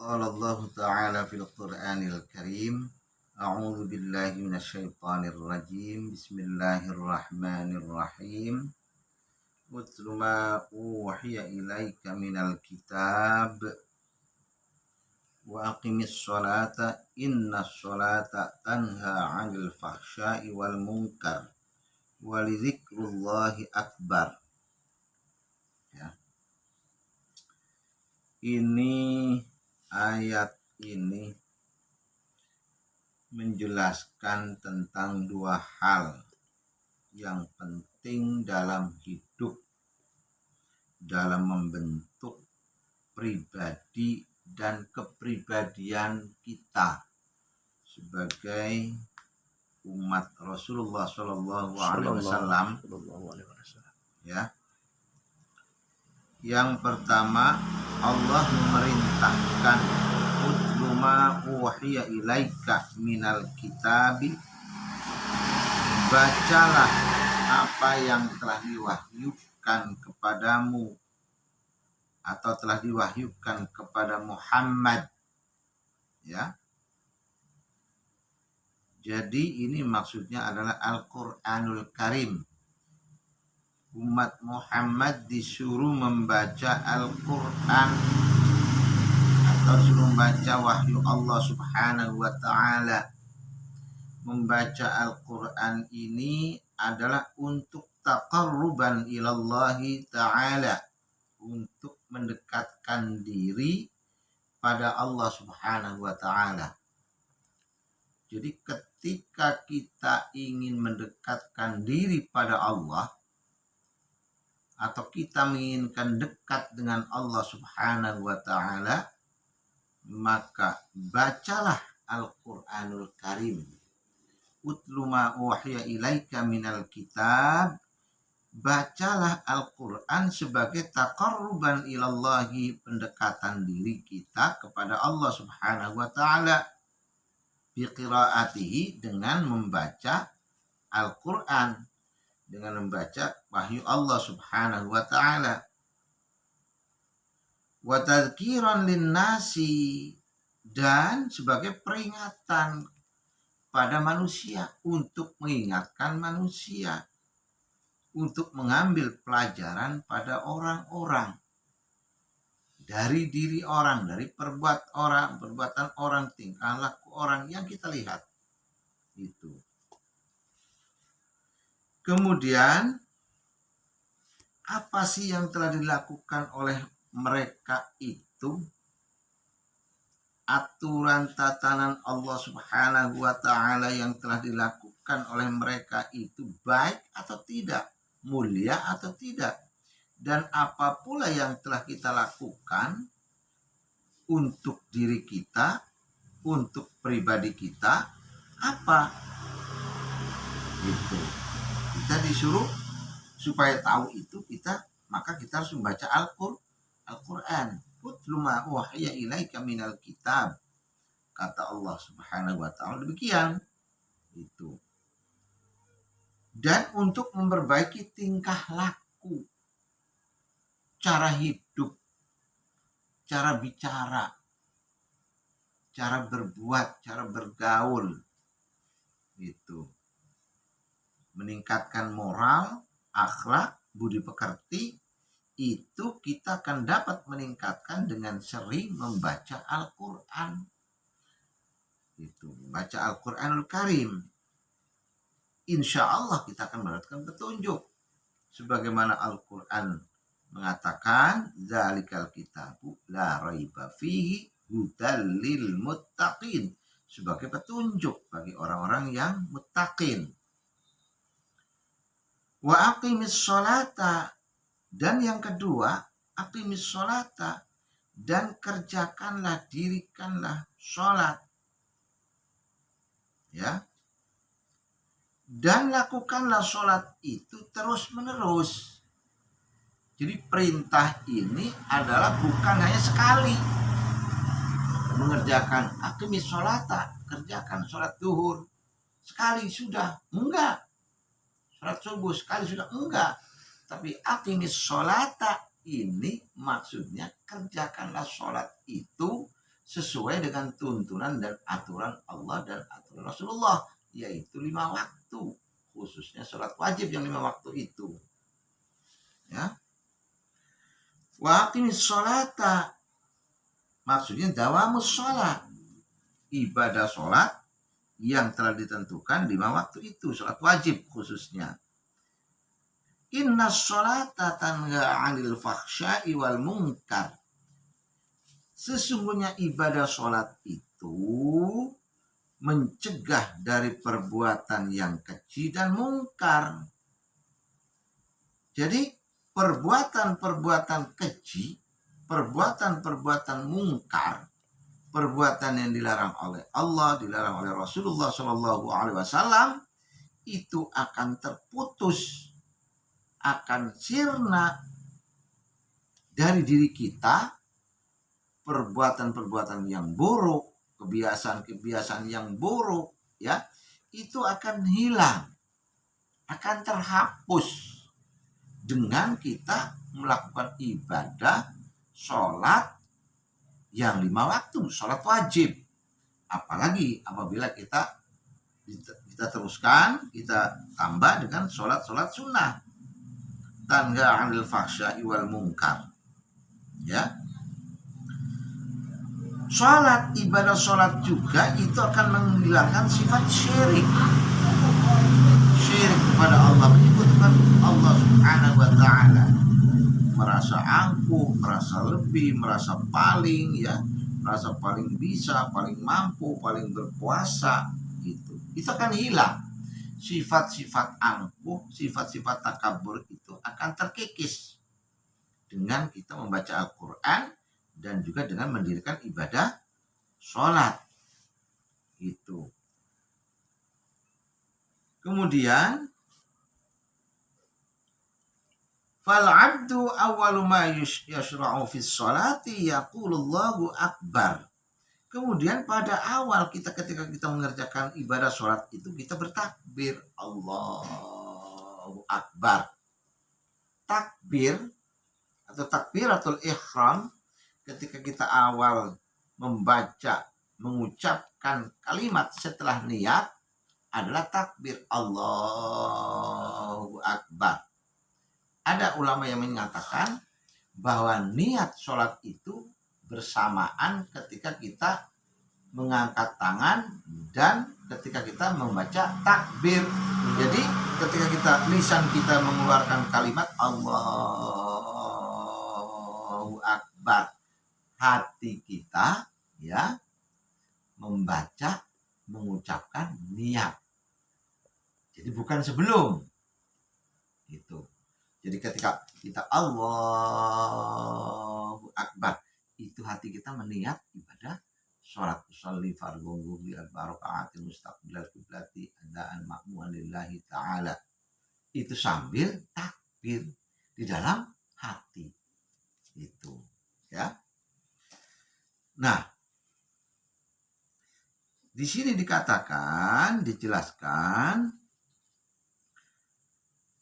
Qala Allah Ta'ala fil Qur'anil Karim. A'udzu billahi minasyaitonir rajim. Bismillahirrahmanirrahim. Utlu ma uhiya ilaika minal kitab wa aqimis sholata innas sholata tanha 'anil fahsya'i wal munkar wa lidzikrullahi akbar. Ya. Ini ayat ini menjelaskan tentang dua hal yang penting dalam hidup, dalam membentuk pribadi dan kepribadian kita sebagai umat Rasulullah Shallallahu Alaihi Wasallam. Ya, yang pertama, Allah memerintahkan utlu ma uhiya ilaika minal kitabi, bacalah apa yang telah diwahyukan kepadamu atau telah diwahyukan kepada Muhammad. Ya. Jadi ini maksudnya adalah Al-Qur'anul Karim. Umat Muhammad disuruh membaca Al-Quran atau suruh membaca wahyu Allah Subhanahu wa Ta'ala. Membaca Al-Quran ini adalah untuk taqarruban ilallahi Ta'ala, untuk mendekatkan diri pada Allah Subhanahu wa Ta'ala. Jadi ketika kita ingin mendekatkan diri pada Allah, atau kita menginginkan dekat dengan Allah Subhanahu wa Ta'ala, maka bacalah Al-Qur'anul Karim. Utlu ma uhiya ilaika minal kitab, bacalah Al-Qur'an sebagai taqarruban ilallahi, pendekatan diri kita kepada Allah Subhanahu wa Ta'ala, biqiraatihi, dengan membaca Al-Qur'an, dengan membaca wahyu Allah Subhanahu wa Ta'ala. Wa tadhkiran linnasi, dan sebagai peringatan pada manusia, untuk mengingatkan manusia, untuk mengambil pelajaran pada orang-orang, dari diri orang, dari perbuatan orang, tingkah laku orang yang kita lihat itu. Kemudian, apa sih yang telah dilakukan oleh mereka itu? Aturan tatanan Allah Subhanahu wa Ta'ala yang telah dilakukan oleh mereka itu baik atau tidak, mulia atau tidak. Dan apa pula yang telah kita lakukan untuk diri kita, untuk pribadi kita, apa? Itu. Kita disuruh supaya tahu itu maka kita harus membaca Al-Quran. Utlu ma uhiya ilaika minal kitab, kata Allah Subhanahu wa Ta'ala demikian. Itu. Dan untuk memperbaiki tingkah laku, cara hidup, cara bicara, cara berbuat, cara bergaul. Itu. Meningkatkan moral, akhlak, budi pekerti, itu kita akan dapat meningkatkan dengan sering membaca Al-Quran. Itu, membaca Al-Quranul Karim. Insya Allah kita akan mendapatkan petunjuk. Sebagaimana Al-Quran mengatakan, Zalikal kitabu la raiba fihi hudal lil muttaqin, sebagai petunjuk bagi orang-orang yang muttaqin. Wa aqimis sholata, dan yang kedua, aqimis sholata, dan kerjakanlah, dirikanlah sholat. Ya. Dan lakukanlah sholat itu terus menerus. Jadi perintah ini adalah bukan hanya sekali. Mengerjakan aqimis sholata, kerjakan sholat duhur, sekali sudah, enggak. Sholat subuh sekali sudah, enggak. Tapi aqimis sholata ini maksudnya kerjakanlah sholat itu sesuai dengan tuntunan dan aturan Allah dan aturan Rasulullah, yaitu 5 waktu, khususnya sholat wajib yang 5 waktu itu. Ya. Wa aqimis sholata, maksudnya dawamus sholat, ibadah sholat yang telah ditentukan 5 waktu itu, sholat wajib khususnya. Inna sholata tanha 'anil fahsya'i wal munkar. Sesungguhnya ibadah sholat itu mencegah dari perbuatan yang keji dan mungkar. Jadi perbuatan-perbuatan keji, perbuatan-perbuatan mungkar, perbuatan yang dilarang oleh Allah, dilarang oleh Rasulullah SAW, itu akan terputus, akan sirna dari diri kita. Perbuatan-perbuatan yang buruk, kebiasaan-kebiasaan yang buruk, ya, itu akan hilang, akan terhapus dengan kita melakukan ibadah sholat yang 5 waktu, sholat wajib. Apalagi apabila kita teruskan, kita tambah dengan sholat-sholat sunnah. Tanha 'anil fahsya'i wal munkar. Ya. Sholat, ibadah sholat juga itu akan menghilangkan sifat syirik. Syirik kepada Allah, menyebutkan Allah Subhanahu wa ta'ala, merasa angkuh, merasa lebih, merasa paling, ya, merasa paling bisa, paling mampu, paling berkuasa, gitu. Itu akan hilang. Sifat-sifat angkuh, sifat-sifat takabur itu akan terkikis dengan kita membaca Al-Quran dan juga dengan mendirikan ibadah sholat. Gitu. Kemudian fal abdu awwalu ma yashra'u fis sholati yaqulullahu akbar. Kemudian pada awal ketika kita mengerjakan ibadah sholat itu kita bertakbir, Allahu akbar. Takbir atau takbiratul ihram ketika kita awal membaca, mengucapkan kalimat setelah niat adalah takbir, Allahu Akbar. Ada ulama yang mengatakan bahwa niat sholat itu bersamaan ketika kita mengangkat tangan dan ketika kita membaca takbir. Jadi ketika lisan kita mengeluarkan kalimat Allahu Akbar, hati kita, ya, membaca, mengucapkan niat. Jadi bukan sebelum itu. Jadi ketika kita Allahu Akbar, itu hati kita meniat ibadah sholat, usolli fardhu bi arba'ati mustaqbilal qiblati adaan ma'mu'an lillahi ta'ala. Itu sambil takbir di dalam hati. Itu, ya. Nah, di sini dikatakan, dijelaskan,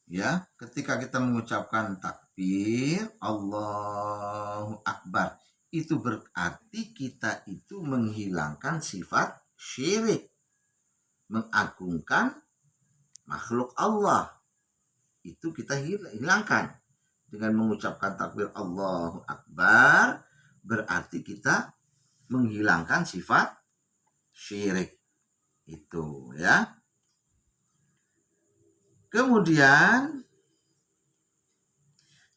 ya, ketika kita mengucapkan takbir Allahu Akbar, itu berarti kita itu menghilangkan sifat syirik, mengagungkan makhluk Allah. Itu kita hilangkan dengan mengucapkan takbir Allahu Akbar, berarti kita menghilangkan sifat syirik itu, ya. Kemudian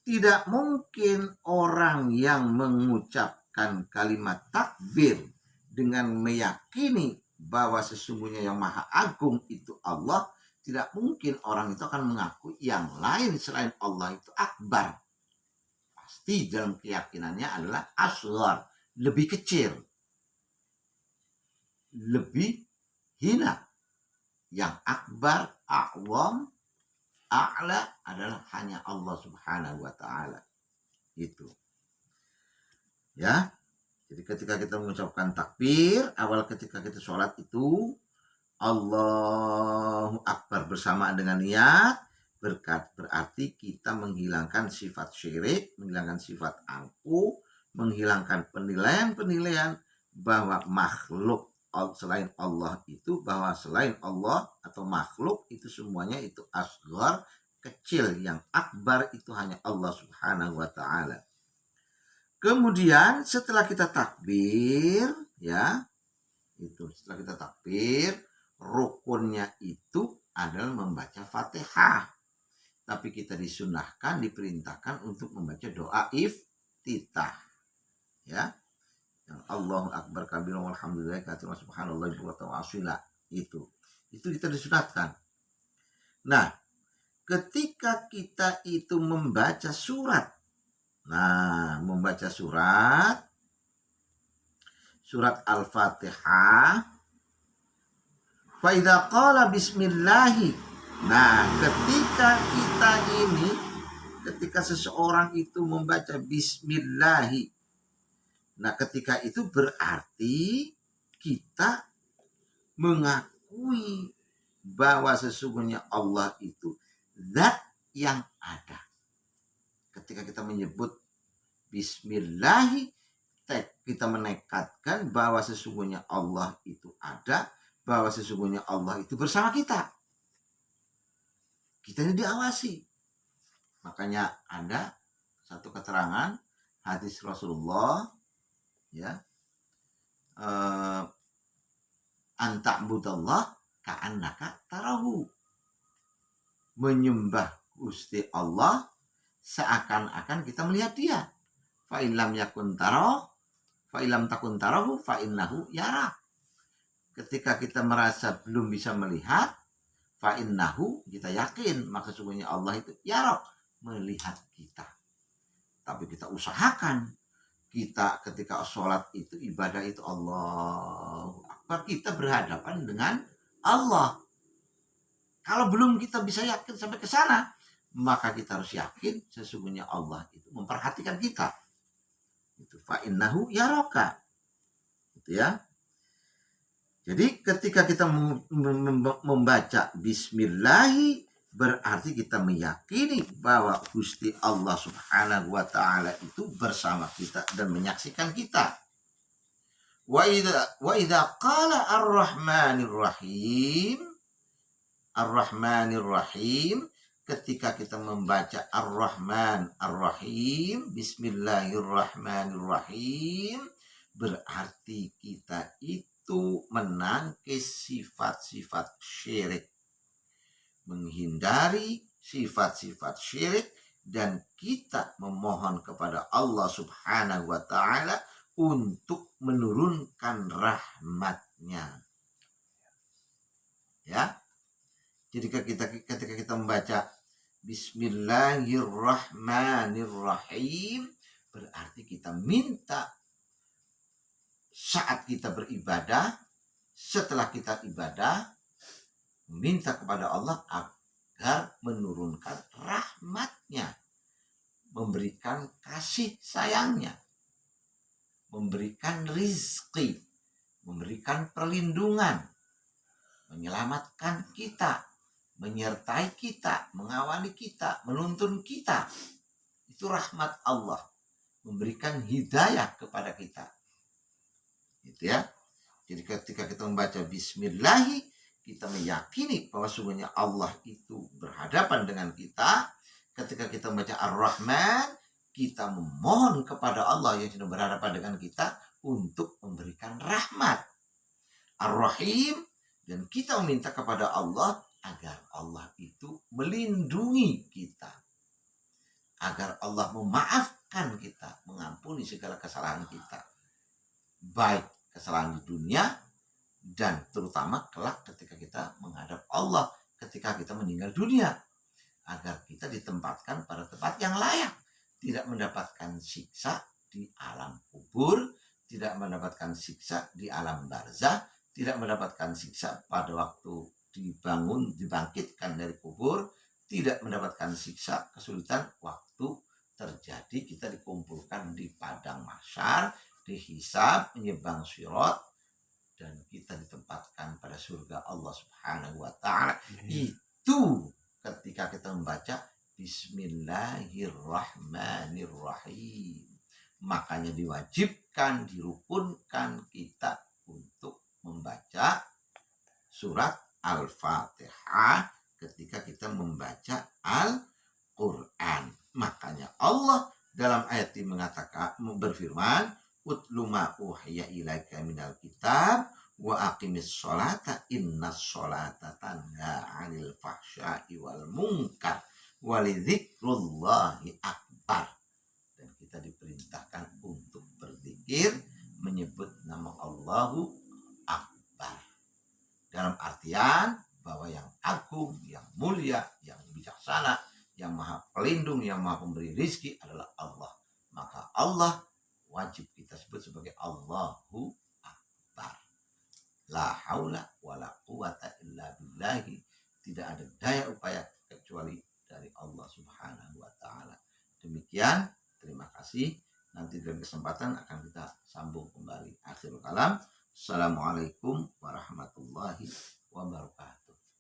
tidak mungkin orang yang mengucapkan kalimat takbir dengan meyakini bahwa sesungguhnya yang maha agung itu Allah, tidak mungkin orang itu akan mengaku yang lain selain Allah itu akbar. Pasti dalam keyakinannya adalah asghar, lebih kecil, lebih hina. Yang akbar, a'wam, a'la adalah hanya Allah Subhanahu wa ta'ala. Itu, ya. Jadi ketika kita mengucapkan takbir awal ketika kita sholat itu Allahu Akbar bersamaan dengan niat, berarti kita menghilangkan sifat syirik, menghilangkan sifat angkuh, menghilangkan penilaian-penilaian bahwa makhluk selain Allah itu, bahwa selain Allah atau makhluk itu semuanya itu asghar, kecil, yang akbar itu hanya Allah Subhanahu wa taala. Kemudian setelah kita takbir, ya, itu setelah kita takbir, rukunnya itu adalah membaca Fatihah. Tapi kita disunahkan, diperintahkan untuk membaca doa iftitah, ya. Yang Allahu akbar kabira walhamdulillah katsira subhanallah wa asila, itu kita disunatkan. Nah, ketika kita itu membaca surat, membaca surat Al-Fatihah, fa idza qala bismillahi. Nah, ketika seseorang itu membaca bismillahi, nah, ketika itu berarti kita mengakui bahwa sesungguhnya Allah itu zat yang ada. Ketika kita menyebut bismillahi, kita menekadkan bahwa sesungguhnya Allah itu ada, bahwa sesungguhnya Allah itu bersama kita. Kita ini diawasi. Makanya ada satu keterangan hadis Rasulullah, ya, anta'budallah ka'annaka tarahu, menyembah Gusti Allah seakan-akan kita melihat dia. Fa illam yakun tarahu, fa illam takun tarahu fa innahu yara. Ketika kita merasa belum bisa melihat, fa innahu, kita yakin maka sesungguhnya Allah itu yara, melihat kita. Tapi kita usahakan, kita ketika sholat itu, ibadah itu Allahu Akbar, kita berhadapan dengan Allah. Kalau belum kita bisa yakin sampai ke sana, maka kita harus yakin sesungguhnya Allah itu memperhatikan kita. Itu fa innahu yaraka. Itu ya. Jadi ketika kita membaca bismillahi, berarti kita meyakini bahwa Gusti Allah Subhanahu wa taala itu bersama kita dan menyaksikan kita. Wa idza qala ar-rahmanir rahim, ketika kita membaca ar-rahman ar-rahim, bismillahirrahmanirrahim, berarti kita itu menangkis sifat-sifat syirik, menghindari sifat-sifat syirik, dan kita memohon kepada Allah Subhanahu wa taala untuk menurunkan rahmatnya. Ya. Jadi ketika kita membaca bismillahirrahmanirrahim, berarti kita minta saat kita beribadah, setelah kita ibadah, minta kepada Allah agar menurunkan rahmatnya, memberikan kasih sayangnya, memberikan rizki, memberikan perlindungan, menyelamatkan kita, menyertai kita, mengawali kita, menuntun kita. Itu rahmat Allah, memberikan hidayah kepada kita. Itu ya. Jadi ketika kita membaca bismillahi, kita meyakini bahwa sungguhnya Allah itu berhadapan dengan kita. Ketika kita membaca ar-Rahman, kita memohon kepada Allah yang sedang berhadapan dengan kita untuk memberikan rahmat. Ar-Rahim, dan kita meminta kepada Allah agar Allah itu melindungi kita, agar Allah memaafkan kita, mengampuni segala kesalahan kita, baik kesalahan di dunia dan terutama kelak ketika kita menghadap Allah, ketika kita meninggal dunia, agar kita ditempatkan pada tempat yang layak, tidak mendapatkan siksa di alam kubur, tidak mendapatkan siksa di alam barzah, tidak mendapatkan siksa pada waktu dibangkitkan dari kubur, tidak mendapatkan siksa kesulitan waktu terjadi kita dikumpulkan di padang mahsyar, dihisab, menyebang sirat, dan kita ditempatkan pada surga Allah Subhanahu wa taala. Itu ketika kita membaca bismillahirrahmanirrahim, Makanya diwajibkan, dirukunkan kita untuk membaca surat Al-Fatihah ketika kita membaca Al-Quran. Makanya Allah dalam ayat ini mengatakan, berfirman, utlu ma uhiya ilaika minal kitab wa aqimis sholata innas sholata tanha 'anil fahsya'i wal munkar walidzikrullahi akbar. Dan kita diperintahkan untuk berzikir menyebut nama Allahu Akbar. Dalam artian bahwa yang agung, yang mulia, yang bijaksana, yang maha pelindung, yang maha pemberi rizki adalah Allah. Maka Allah wajib kita sebut sebagai Allahu Akbar. La haula wa la quwata illa billahi. Tidak ada daya upaya kecuali dari Allah Subhanahu wa ta'ala. Demikian, terima kasih. Nanti dalam kesempatan akan kita sambung kembali. Akhirul kalam. Assalamualaikum warahmatullahi wabarakatuh.